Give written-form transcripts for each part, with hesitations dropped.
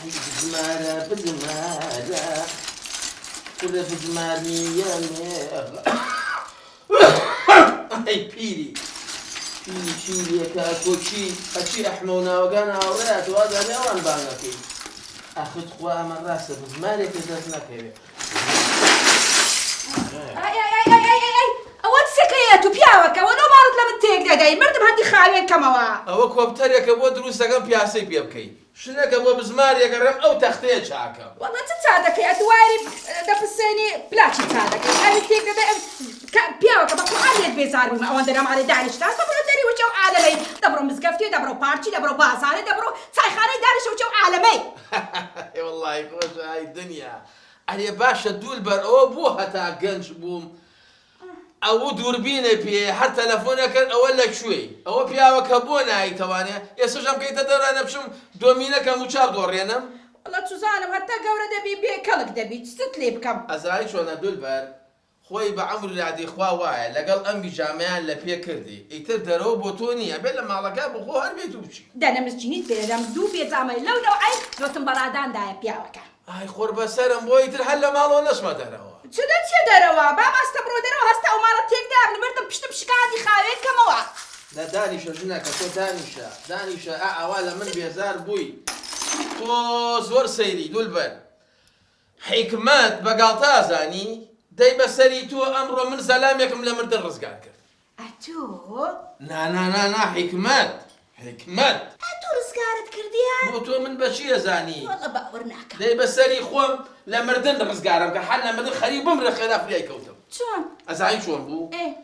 بزمارە بزمارە كل بزمارني يا أي بيري بيري شيري كاكوشي أشي أحمونا وقانا أورات وهذا نيوان بانكي أخذ خواه من راسه بزماري كذا كيف أود سكياتو بياوك ولو مارد لمن تيك داي مردم هدي خاوين كموا أو كوبتريك أبو دروس أقام بياسي بيبكي شنك أبو بزماري أقرب أو تختيه شاكا والله تصادق يا تواري دبسيني بلاشي تصادق أنا تيك داي بياوك بقى عالية بيزار ما أوندنا مالي دانش تاس دبرو داري وشو عالمي دبرو مزقفتي دبرو بارتي دبرو بازاري دبرو سايخاني دارش وشو عالمي اي والله خوش هاي الدنيا علي باشا دولبر او بوها تا قنش بوم او دوربينه بي حتى تلفونك اولا شوي او بياوك هبونا هاي تواني يا سوجم كي تدر انا بشم دومينك مشاب دورينم والله تزانم حتى قورة دبي بي كلك دبي تستلي بكم ازاي شلون دولبر خوي بعمر العادي خوا واعي لقل امي جامعان لبي كردي يتر درو بوتوني ابي لما على بخو هر بيتو بشي دانا مسجينيت بينا دام دو بيت عمل لو عين دوتن برادان دايا بياوك هاي خربة سرم بوي ترحل مالو نسمة دروا شو دروا بابا استبرو دروا هستا ومارا تيك دار نمرتم بشتم شكادي خاوين كموا لا دانيشا جناك تو دانيشا اولا من بيزار بوي تو زور سيري دولبر حكمات بقالتا زاني داي بسري تو امر من سلامكم لمرد الرزقار كرد اتو نا حكمات اتو رزقارت كرديان بو تو من بشي زاني والله باورناك داي بسري خوم لمردن الرزقارم كحنا مردن خريب بمر خلاف لي كوتم شلون ازاي شلون بو ايه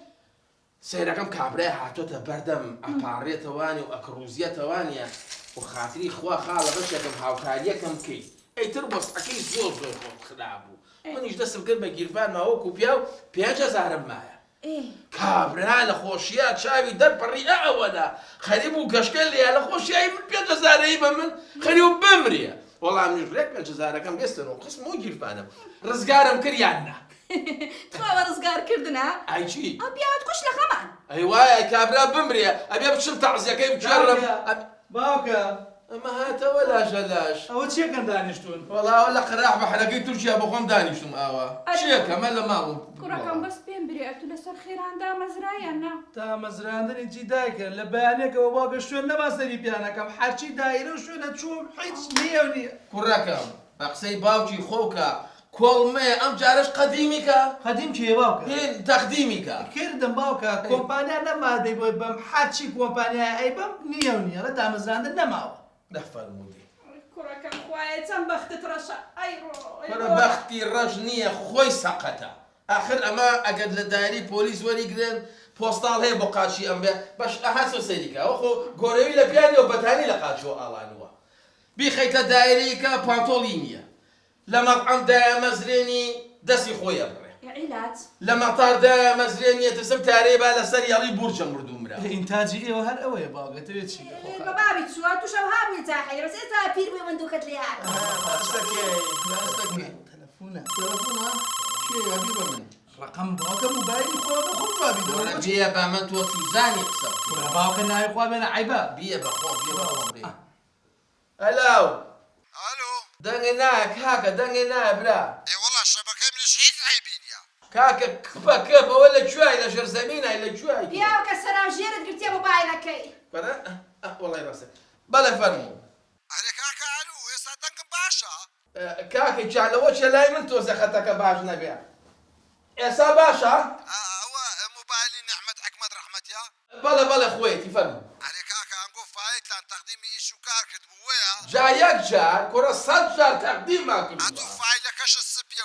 سيركم كابري هاتوتا بردم اباري تواني واكروزيا توانيا وخاطري خوا خاله بشكم هاوكاريكم كي اي تربص اكيد زور خلابو منيش دسم كلمه جيرفان ما هو كوبياو بياجا زهرم معايا ايه كابرا لخوشيات شاوي درب الرئه اولا خريبو كشكل لي لخوشياي من بياجا زهريبه من خريبو بمريا والله مش بريك بياجا زهركم بيستنو قسم مو جيرفانم رزقارم كريانا تخوى رزقار كردنا اي شي ابيات كش لخمان ايوا يا كابرا بمريا ابي بشم تعزيه كيف تجرب باوكا ما هاتا ولا جلاش او تشي كان دانشتون والله ولا قراح بحلقي ترجي ابو خم دانيشتم اوا شيكا مالا ما كرة كان بس بين بريئة لسر خير عندها مزرايانا تا مزراندن انتي دايكا لبانيك وباوكا شون نما سري بيانكم حرشي دايره وشون تشوف حيت نيه ونيه كراكم بقسي باوشي خوكا كل ما ام جارش قديمك قديم كي باوكا هين تقديمك كردم باوكا كومبانيا لما دي بم حرشي كومبانيا اي بم نيه ونيه لا تا مزراندن نماو دفع المودي كرة كان خوايا تنبخت رشا انا بختي رجنيه خوي سقطه اخر اما اقد لداري بوليس ولي قرن بوستال هي بقاشي ام باش احسو سيريكا اخو غوريوي لبياني وبتاني لقاشو الانوا بخيت دايريكا بانطولينيا لمطعم دا مزريني دسي خويا بري عيلات لمطار دا مزريني تسم تاريبا لسر يالي برج مردومرا انتاجي ايه وهر اوي باوكا تيتشي بابي تسوات وشوهاب يتاحي بس إذا بير ومندوكت لي هذا تلفونه كي حبيبه من رقم باوكا موبايلي خويا بخو بابي وانا بيا بامن تو تزاني قسم باوكا ناي خويا بنا عيبه بيا بخو الو دنگناك هاكا دنگنا برا اي والله الشبكه من شيء عيبين يا كاكا كفا ولا شوي لا شرزمينا الا شوي يا كسرام جيرد قلت يا موبايلك فرا والله راسي بلا فرمو عليك هكا الو يا دنق باشا كاكي جعل وجه لا من تو زختك باش نبيع يا سا باشا هو موبايلي نعمة احمد رحمت يا بلا خويتي فرمو عليك هكا نقول فايت لان تقديمي ايشو كاركت بويا جايك جار كرة صد جار تقديم ما كنت اتو فايلكش السبيا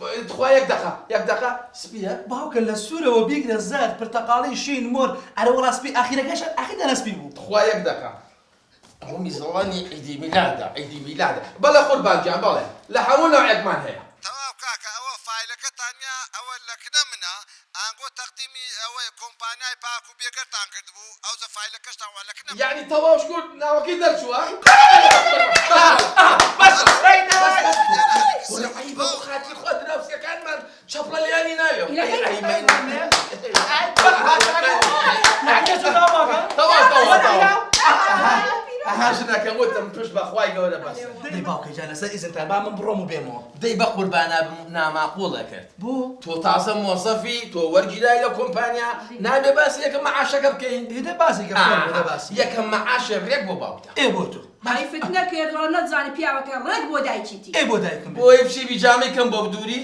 ويا تخوا يك دقة سبيها باوكا للسورة وبيقرا الزاد برتقالي شين مور على ورا سبي اخيرا كاش اخيرا انا سبيبو تخوا يك دقة هم يزلاني عيدي ميلاده بلا قربان جان بلا لحمونا وعيك مان هي تمام كاكا او فايلك تانيا او لكنا منا انقول تقديمي او كومبانياي باكو بيقر تانكدبو او ذا فايلكش تاع لكنا يعني توا شكون ناوكي درشوا بس ولا عيبه خاطري خد نفسك كان ما شفره لياني نايو اي ما عندك توا باوكا توا ئەماژ نەکەم وتم پشت بەخوای گەورە بەس دەی باوکە جان لەسەر ئیزنتان با من بڕۆم و بێمەوە دەی بە قوربانە ناماقوڵە کرد بۆ تۆ تازە مۆزەفی تۆ وەرگیرای لە کۆمپانیا نابێ باسی یەکەم مەعاشەکە بکەین هێدە باسی کە باسی یەکەم مەعاشە ڕێک بۆ باوکە ئێ بۆ تۆ حیفت نەکرد وڵە نەتزانی پیاوەکە ڕێک بۆ دایکیتی ئێ بۆ دایکم بۆی بچی بیجامی کەم بۆ بدووری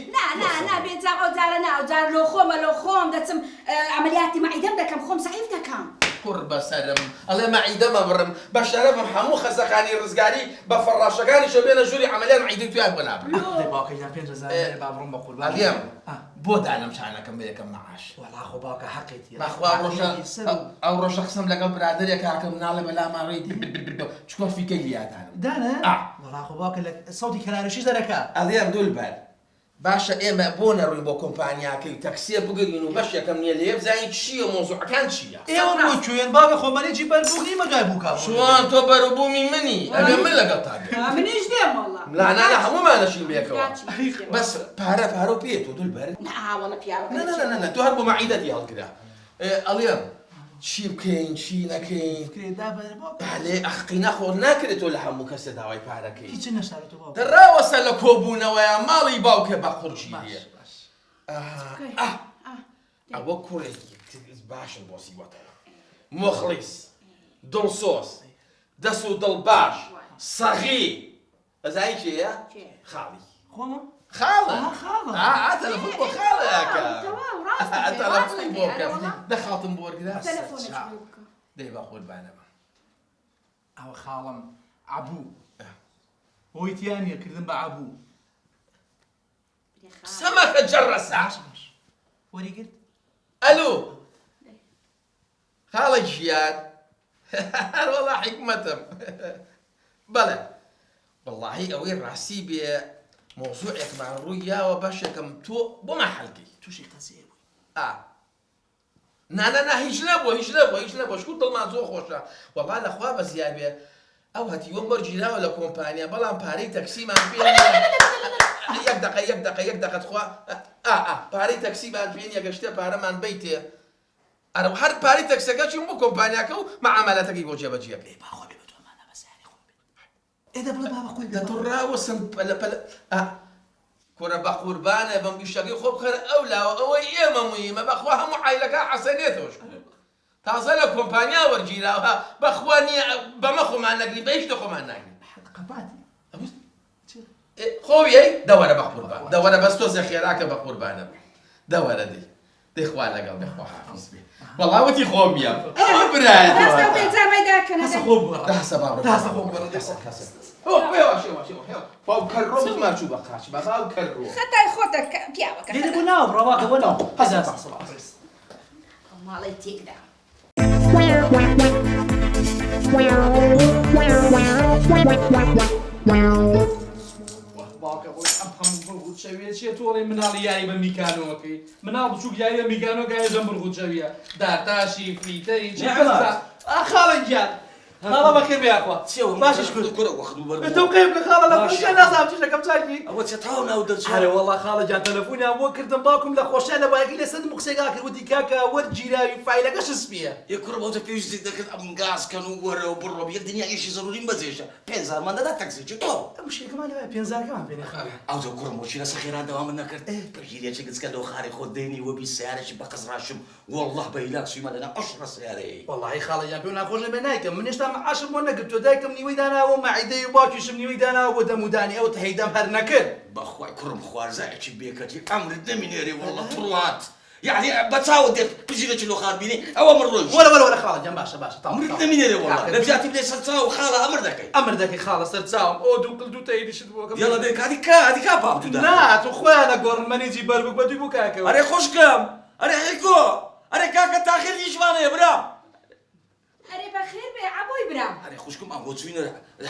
نا بێجام ئەو جارە نا ئەو جار لۆ خۆمە لۆ خۆم دەچم ئەمەلیاتی مەعیدەم دەکەم خۆم سەعیف دەکەم قڕ بەسەرم ئەڵێ مەعیدەمە بڕم بە شەرەفم هەموو خەزەکانی ڕزگاری بە فەڕاشەکانی شە بێنە ژووری عەمەلیات مەعیدەی تویان بۆ نابڕم دەی باوکە جان 5000 با بڕۆم بە قوربان ئەڵێم بۆ دانم چانەکەم بە یەکەم مەعاش وەڵا خۆ باوکە حەقیەتی بەخوا ئەو ڕۆژە قسەم لەگەڵ برادێک کاکەم ناڵێ بەلا ماڕێی چکۆ فیکەی لیادانم دانە وەڵا خۆ باوکە لە سەوتی کەنارەشی دەرەکە ئەڵێم دولبەر باشە ئێمە بۆ نەڕووین بۆ کۆمپانیاکەی تەکسیە بگرین و بەش یەکەم نییە لێ بزانین چییە مۆزوعەکان چییە ئێوە بۆ کوێن باوکە خۆمەلێکی بەربوونی مەگای بووکە شوان تۆ بەرەبوومی منی ئەبێ من لەگەڵ تا بێ منیش دێم وەڵا لانانە هەمومانەشین بێکەوە بەس پارە پێ تۆ دولبەر ناوەڵە پیاوەکە نه تۆ هەر بۆ مەعیدەتی هەڵگرا ئەڵێم چی بکەین چی نەکەین بەڵێ ئەخقینە خۆ ناکرێت تۆ لە هەموو کەسە داوای پارەکەی هیچ نەشارێتەوە باوکە دەڕاوەسە لە کۆبوونەوەیە ماڵی باوکێ بە قورشی لێ ئەوە کوڕێکی باشم بۆ سیوەتەوە مۆخلیس دڵسۆز دەست و دڵ باش سەغی ئەزایی کێیە؟ خاڵی خۆمە خاڵە خاڵە تەلەفۆن بۆ خاڵەکە تەلەفۆن بۆ بکە دەخاتم بۆ وەرگرا دەی بە قوربانەوە ئەوە خاڵم عەبوو هۆی تیانە کردن بە عەبوو سەمەکە جەڕەسا وەریگرت ئەلو خاڵی ژیان وەڵا حکمەتم بەڵێ وەڵاهی ئەوەی ڕاستی بێ مۆزوعێکمان ڕووی یاوە باشێکم تۆ بۆمە حەلگەی تووشی قەزیە بووی نانەنا هیچ نەبووە شکوت دڵمان زۆر خۆشە وەڵا لەخوا بە زیاد بێ ئەو هەتیوە وەرگیراوە لە کۆمپانیا بەڵام پارەی تەکسیمان پێ یەک دقەت خوا پارەی تەکسیمان پێن یەگەشتە پارەمان بیتێ ئەرە هەر پارەی تەکسەکە چیم بۆ کۆمپانیاکە و مەعامەلاتەکەی بۆ جێبەجێ بێ باخۆ بێ بەتۆمانە بەسیاری خۆ بێ ئێدە بڵێ بابە خۆی دەتوڕاوەسم پەلە کۆرە بە قوربانە بەم گشتەکەی خۆ بخەر ئەو لاوە ئەوەی ئێمە مویمە بەخوا هەموو عایلەکە حەسەنێتەوە تازە لە کۆمپانیا وەرگیراوە بەخوا نییە بەمە خۆمان نەگری بە هیچ خۆمان ناگرین خۆیەی دەوەرە بە قوربان دەوەرە بەس تۆ زەخێراکە بە قوربانە دەوەرە دەیخوا لەگەڵ دەخوا حافیز بێ وەڵاوەتی خۆم بیام برایەت باو کەرڕۆ ماچوو بە قاچ بە باو کەرڕۆ خەتای خۆتە پیاوەکە لێدە بۆ ناوە ڕەواکە بۆ ناو قەزا ماڵی تێکدا باوکە بۆی ئەم هەموو بڕغوچەویە چیە تۆڵێ مناڵی یاری بە میکانۆکەی مناڵ بچووک یاری بە میکانۆکە ژەم بڕغوچەویە دارتاشی فلیتەی چی خاڵی گیان خاڵە بەخێر بێخوا باشش کرد تۆ قەیب لە خاڵە لە خۆشیان نازانم چی دەکەم چاکی ئەوە چێ تاو ناو دەرچێ هەرێ وەڵا خاڵە جان تەلەفۆنیان بۆ کردم باوکم لە خۆشیان لە بایەکی لەسەر قسێگا کرد وتی کاکە وەرگیراوی فایلەکەش سپیە یە کوڕ بەوتە پێویستی دەکرد ئەم گازکەن و وەرە و بڕۆ یەک دنیا ئیشی زەروریم بەجێشە 5000 مان دەدا تەکسی تۆ ئەم شێکمان لەوای 5000 پێ ئەو دە کوڕم بۆچی لەسەر خێران دەوام من نەکرد پەژیرێکی گچکە دەو خاری خۆت دێنی وەبی سیارێکی بە قەزڕاشم وەڵڵاه بە هیلاک سویمە لەنا ئەشڕە سیارەی وەڵڵاهی خاڵە جان پێ ناخۆش لەبێ نایکەم من هێشتا مەعاشم بۆ نەگرت تۆ دایکم نیوەی داناوە مەعیدەی و باوکیشم نیوەی داناوە بۆ دەمودانی ئەوت هەیدەم هەر نەکرد بەخوای کوڕم خوارزایەکی بێکەتی ئەمرت نەمینێرێ وەڵڵە پڕوات یعنی بەچاوت دێت پژیرێکی لۆ خار بینی ئەوە من ڕۆژ وەرە خاڵە جان باشە ئەمرت نەمینێرێ وەڵڵا لە جیاتی بلێ سەر چاو خاڵە ئەمر دەکەی ئەمر دەکەی خاڵە سەر چاوم ئۆ دوو قل دوو تەیریشت بۆکەم یاڵە بێ کاتی کا باو تودا نا تو خۆیانە گۆڕن مەنیجی بەربک بە دوی بۆ کاکەوە ئەرێ خۆشکەم ئەرێ هیکۆ ئەرێ کاکە تاخیر هیچمانەیە برا ئەرێ بەخێر بێ عەبۆی برام ئەرێ خوشکم ئەم بۆ چوینە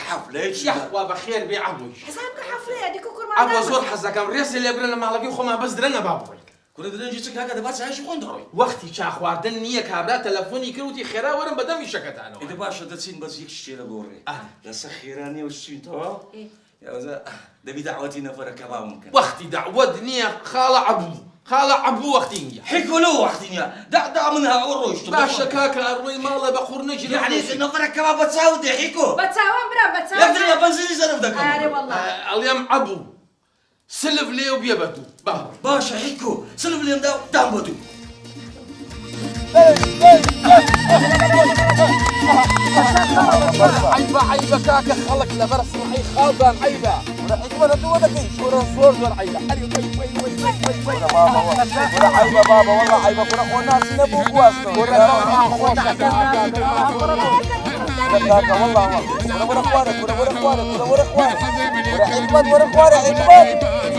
حەفلەیەکی یەخوا بەخێر بێ عەبووی حسابکە حەفلەیە دیکە کوڕمان ئەوە زۆر حەز دەکەم ڕێزی لێ برن لە ماڵەکەی خۆمان بەس درەنە با بڕۆین کوڕە درەنجی چ کاکە دەبات چایشی خۆن دەڕۆی وەختی چا خواردن نییە کابرا تەلەفۆنی کردوتی خێرا وەرن بەدەمی شەکەتانەوە ئێدە باشە دەچین بەس یەک شتێ لە گۆڕێ لەسەر خێرانیە و چوینەوە یاوەزە دەبی داوەتی نەفەرەکە باوم بکەن وەختی داوەت نییە خاڵە عەبوو خاڵە عەبوو وەختی نییە حیکۆلۆ وەختینە دا منها ئەوە ڕۆیشت باشە کاکە ئەڕۆی ماڵە بە قوڕ نەگیری یعنی نەفەرەکەوا بە چاوت دێ حیکۆ بە چاوان برا بە یەکتر لە چاوان بەنزینی زەرف دەکەم ئارێ وەڵڵا ئەڵێم عەبوو سلف لێ و بێ بە دوو باشە حیکۆ سلم لێمدا و دام بۆ دوو عیبە عیبە کاکە خەڵک لەبەر سڵحی خاڵدان عیبە حکمەتە دووە دەکەی شۆرە زۆر زۆر عیبە عيبة بابا والله عيبة كنا خونا نبو بواسطة كاكا والله ورا اخوانك ورا اخوانك ورا اخوانك ورا حكمت ورا اخوانك حكمت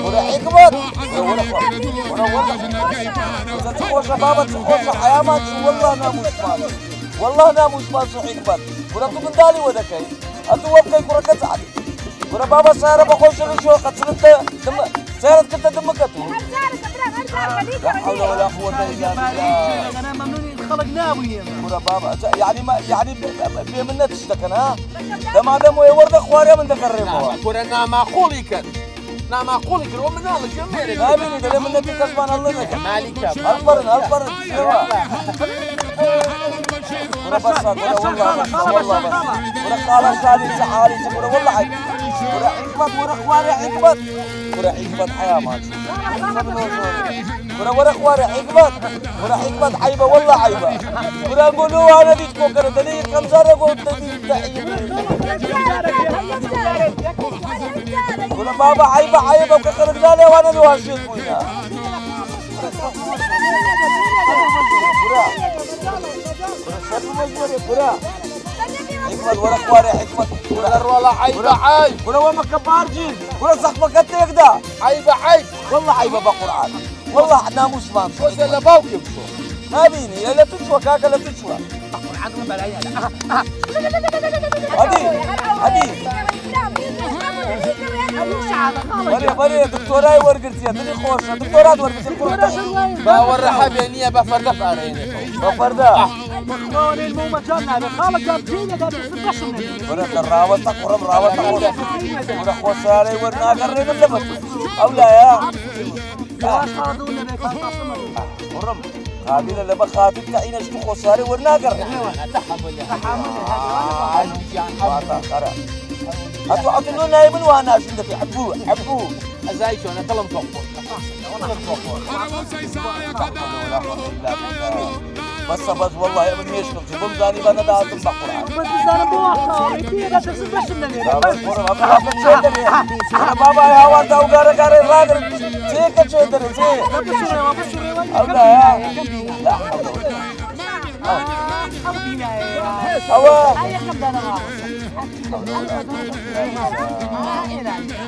ورا حكمت ورا اخوانك اذا تخوش بابا تخوش حياة ما تشوف والله ناموس مالي والله ناموس مالي حكمت ورا تقول دالي ودكي اتوقع كرة كتعد ورا بابا سيارة بخوش شو قتلت سيارة كنت دمكته لا حول ولا قوة إلا بالله. أنا ممنون خلق ناوي ورا بابا يعني ما يعني بمنة تشتكن ها؟ ده ما دام يورد أخواري من تقربوا. كورة نامعقولي كان نامعقولي كان ومن هذا كمل. لا بيني ده من نبي كسبان الله لك. مالك الفرن ورا بس والله بس ورا خالة سالي سحالي ورا والله عيب ورا حكمت ورا اخواري حكمت ورا حكمت حياة ما ورا اخواري حكمت ورا حكمت عيبة والله عيبة ورا قولوا انا ديك بكرة دليل كم زارة قلت دليل تحية ورا بابا عيبة وكسر رجالي وانا لو هالشيء كوينا حكمت ورا اخواري حكمت ورا والله عيبة عيب ورا وما كبارجين ورا صاحبك تقدر عيبة عيب والله عيبة بقرآن والله ناموس مان وش اللي باوكب ما بيني لا تشوى كاكا لا تشوى هدي مريا دكتوراي ورقتي دني خوشة دكتورات ورقتي باور حبيني بفرده فاريني بفرده مخلوني المو مجالنا بخالق جابتيني ده بسبشني ورقت الراوتة قرب راوتة ورق خوشاري ورنا قررين اللبت أو لا يا واش قاضونا بك قرم قابل لبا خاطب تعين اشتو خوشاري ورنا قررين أتو نايمن وانا عشان في حبوه ازاي شو انا كلام فوق بس والله يا ابن يشكم جيبهم زاني بنا ده هاتم بقرعة بس انا بوقت يدي ده بسبشني أنا بابا يا وانت وقارة قارة راقر زيك تشيدر زي الله يا لا حول ولا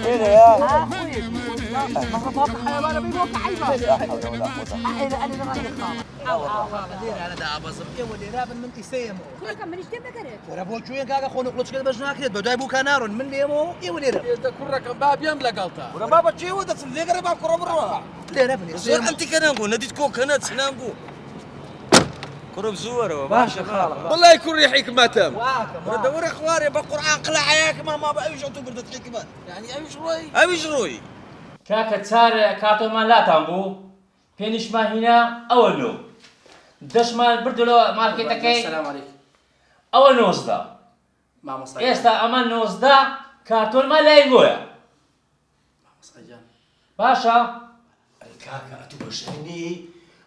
ايه يا كرب زوره باشا خالق والله يكون ريح حكمتهم دور اخواري بقرآن قلع حياك ما بأيش عطوا بردت حكمت يعني ايش روي أيش روي کاکە چار کاتۆمان لاتان بوو پێنیشمان هینا ئەوە نۆ دەشمان بردلەوە مارکێتەکەی ئەوە نۆزدە ئێستا ئەمە نۆزدە کارتۆنمان لای گۆیە باشە کاکە ئەتو بەشێنی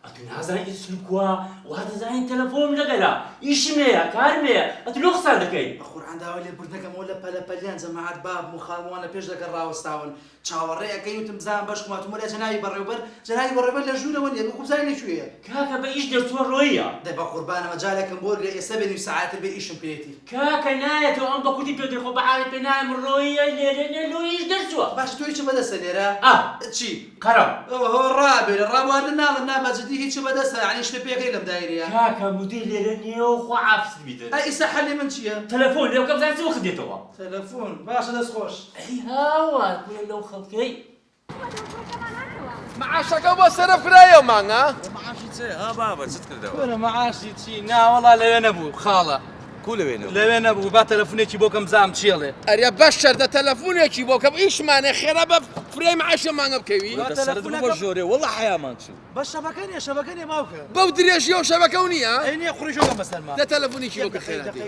ئەتو نازانین سلوکووە وا دەزانین تەلەفۆن لەگەلا ئیشم هەیە کارم هەیە ئەتو لۆ قسە دەکەی قورآن داوای لێ بردەکەمەوە لە پەلەپەلیان جەماعەت باب مخاڵوانە پێش دەکەن ڕاوەستاون چاوەڕێیەکەی وتم بزان بەش کوماتومەرە جەنابی بەڕێوەبەر جەنابی بەڕێوەبەر لە ژوورەوە نیە بکو بزانین لەکوێیە کاکە بە ئیش دەچووە ڕۆیە دەی بە قوربانە مەجالێکم بۆ گرێ ئێستا بێنی ساعاتر بێ ئیشم پێێتی کاکە نایەتەوە ئەم بەکوتی پێدەی خۆ بەعاوی پێ نایم ڕۆیە لێرێنێ لۆ ئیش دەرچووە باش تۆی چ بەدەستە لێرە چی قەرەم ڕابێ ڕابواردن ناڵن نابەجددی هیچ بەدەستە یعنی شتە پێەکەی لەم دایریە کاکە مودی لێرە نییە و خۆ عافست بیدە ئیسا حەلی من چییە تەلەفۆن لێو کە بزانین چ وەخت دێتەوە تەلەفۆن باشە دەست خۆش ئەی هاوار بووە لەو خەڵکەی معاشك ابو سرف كرايو معنا معاشي ها بابا زدت كده انا معاشي شي نا والله لا نبو خاله كل وينه لەوێ نەبوو با تەلەفۆنێکی بۆ کەم زام چێڵێ ئەریا بەش شەردە تەلەفۆنێکی بۆ کەم ئیشمانە خێرا بە فرێم عەشەمانە بکەوی سرد جوري والله حياه ما نشوف بە شەبەکەنێ ماوکە بەو درێژی و شەبەکە نییە ئەینێ خوڕیشۆکە بەسەرما لە تەلەفۆنێکی بۆ کە خێراتی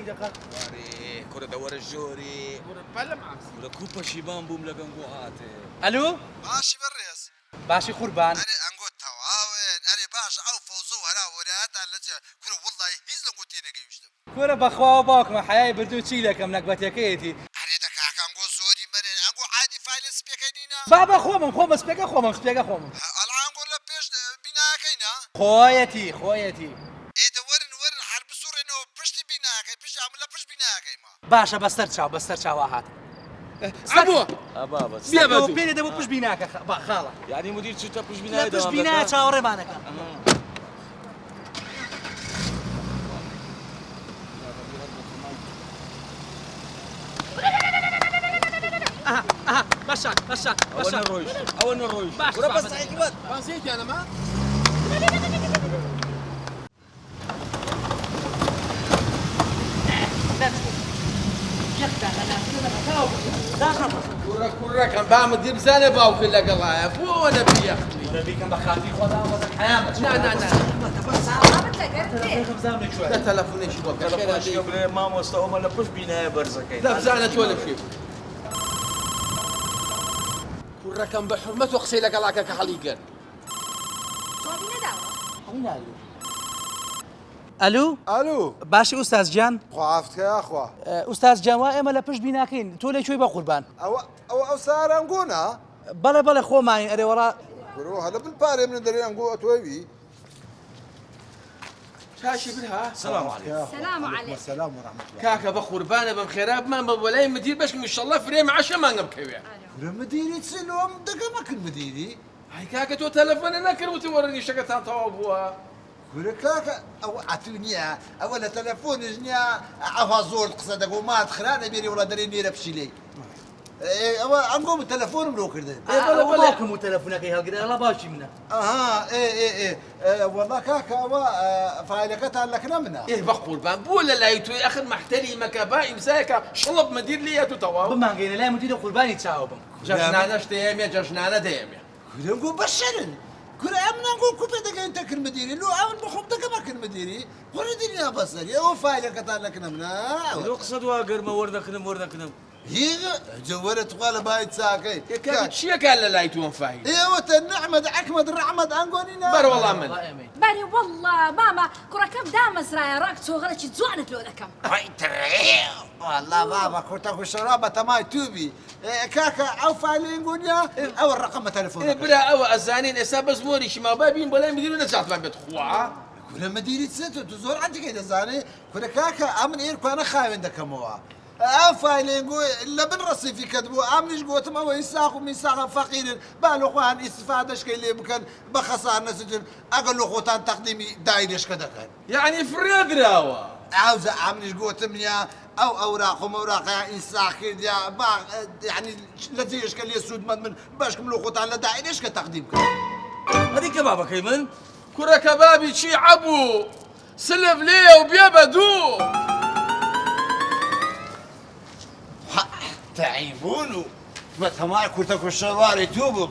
كره دور الجوري ولا كوبا شيبان بوم لقنقو هاتي ئەلو باشی بەڕێز باشی قوربان ئەرێ ئەنگۆ تەواوێن ئەرێ باش ئەو فەوزە و هەرا وەلایەتان لەجێ کورە وڵڵی هیچ لە گوتی نەگەیشتم کورە بەخواوە باوکمە حیای بردو چی لەکەم نەکبەتەکەیەتی ئەرێ دەکاکە ئەنگۆ زۆری مەرێن ئەنگۆ عادی فایلە سپێکەی نینە بابا خۆمم سپێکە خۆمم ئەڵا ئەنگۆ لە پێش بیناکەینا خۆیەتی ئێدە وەرن هەر بسوڕێنەوە پشتی بیناکەی پشت ئەم لە پشت بیناکەیما باشە بەستەر چاوە هات ئەبووە بابا بیا بە دوو. پێێ دەبوو پشت بیناکە خاڵە يعني مدير شو تبش لە بناي پشت بینایە چاوەڕێمانەکە باشا اول نرويش باش ولا بس عقبت بانسیتی ئەنەما کوڕەکەم بامدی بزانێ باوکرد لەگەڵایە بۆ نەبیەختی بیکەم بە خاتی خۆدا وەزن حیامە لە تەلەفۆنێکی بۆ کە خێراتی قبل ما مستوى ولا بش بناي برزكي دەبزانە تۆ لە شێ کوڕەکەم بە حرمەت و قسەی لەگەڵاکە کە هەڵی کرد ئەلو الو باشی ئوستاز گیان خوافتك يا اخوا ئوستاز گیان وا ئێمە لە پشت بیناکەین تۆ لەکوێی بە قوربان او سارة نقونا بەڵێ خۆمانی ئەرێوەڕا قولوا هلا بالباري من دري نقول اتوي چاشی برها السلام عليكم سلام عليكم السلام ورحمة الله کاکە بە قوربانە بەم خێرا بمان بە وەلای مدیر بەشم انشەڵڵا فرێم عەشەمانە بکەوێ مديري تسلم دقة ما كنت مديري هاي کاکە تۆ تەلەفۆنە نەکردوتی وەرەنی شەکەتان تەواو بووە قول كاكا او عتونيا اولا تلفون جنيا عفا زور قصدك وما تخرانه بيري ولا دري نيره بشيلي او انقوم التلفون ملو كردن باوکم و تەلەفۆنەکەی هەڵگرێ ئەڵا باشی منە اها ايه والله كاكا فايلكتها لك نمنا ئێ بە قوربان بووە لە لای توی ئەخر مەحتەری مەکە با ئیمسایەکە شڵب مدیر لێت و تەواو بمانگەینە لای مدیرە قوربانی چاوە بم جەژنانەش دەیەمێ جەژنانە دەیەمێ نقول بشرن كل امنا نقول كوبي دقا انت كل مديري لو اول بخوب دقا ما كل مديري قول الدنيا بصر يا فايلك لك نمنا لو قصد واقر ما وردكنم هي جورت قال بايت ساكي کاکە چیەکە لە لای توم فاهی ايه وتنعمد احمد الرحمد انقونينا بەر وەڵام من بەری والله ماما کوڕەکەم دامەزرایە ڕاک تۆغەڵێکی جوانت لۆ دەکەم والله بابا كنت اكو شرابة ماي توبي كاكا او فايلين قوليا او الرقم تليفون برا ئەوە ئەزانین ئێستا بەس مۆریشی ما بابین بۆ لای مدیر و نەچاتمان بێت خوا كل مديري تسيتو تزور عندك كده زاني كل كاكا امن ايركو انا خاين دكموا فايلين قول لا بنرصي في كذبوا امنش قوت ما هو يساق ميساق فقير بالو خوان استفادش كي اللي بكن بخسار نسجل اقل خوتان تقديمي دايرش كذا كان یعنی فرێ دراوە عاوز امنش قوت منيا او اوراق وموراق انساق كده با يعني لزيش كان يسود من باش كملو خوتان لا دايرش كتقديم كان هذيك بابا كيمن کوڕەکە بابی چی عەبوو سلف لێ و بێ بە دوو تعيبونو ما تمام كنت الشوارع توبوا